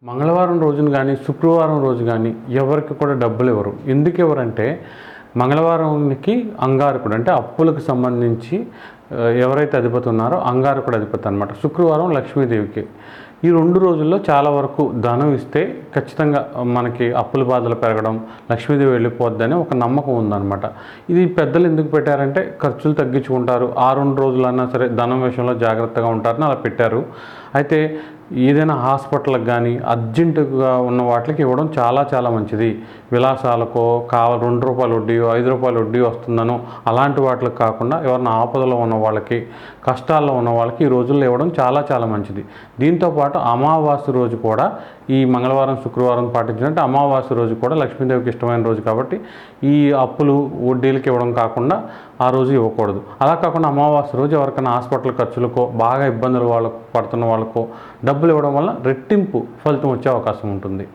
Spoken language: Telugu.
మంగళవారం రోజున గానీ, శుక్రవారం రోజు గానీ ఎవరికి కూడా డబ్బులివ్వరు. ఎందుకు ఇవ్వరంటే, మంగళవారంకి అంగారకుడు అంటే అప్పులకు సంబంధించి ఎవరైతే అధిపతి ఉన్నారో అంగారకుడు అధిపతి అనమాట. శుక్రవారం లక్ష్మీదేవికి. ఈ 2 రోజుల్లో చాలా వరకు ధనం ఇస్తే ఖచ్చితంగా మనకి అప్పుల బాధలు పెరగడం, లక్ష్మీదేవి వెళ్ళిపోద్దని ఒక నమ్మకం ఉందనమాట. ఇది పెద్దలు ఎందుకు పెట్టారంటే ఖర్చులు తగ్గించుకుంటారు. ఆ 2 రోజులన్నా సరే ధనం విషయంలో జాగ్రత్తగా ఉంటారని అలా పెట్టారు. అయితే ఏదైనా హాస్పిటల్కి కానీ అర్జెంటుగా ఉన్న వాటికి ఇవ్వడం చాలా చాలా మంచిది. విలాసాలకో రూ. 2 వడ్డీయో, రూ. 5 వడ్డీ వస్తుందనో అలాంటి వాటికి కాకుండా ఎవరైనా ఆపదలో ఉన్న వాళ్ళకి, కష్టాల్లో ఉన్న వాళ్ళకి ఈ రోజుల్లో ఇవ్వడం చాలా చాలా మంచిది. దీంతోపాటు అమావాస్య రోజు కూడా ఈ మంగళవారం, శుక్రవారం పాటించినట్టు అమావాస్య రోజు కూడా లక్ష్మీదేవికి ఇష్టమైన రోజు కాబట్టి ఈ అప్పులు, వడ్డీలకి ఇవ్వడం కాకుండా ఆ రోజు ఇవ్వకూడదు. అలా కాకుండా అమావాస్య రోజు ఎవరికైనా హాస్పిటల్ ఖర్చులకో, బాగా ఇబ్బందులు వాళ్ళకు పడుతున్న వాళ్ళకో డబ్బులు ఇవ్వడం వల్ల రెట్టింపు ఫలితం వచ్చే అవకాశం ఉంటుంది.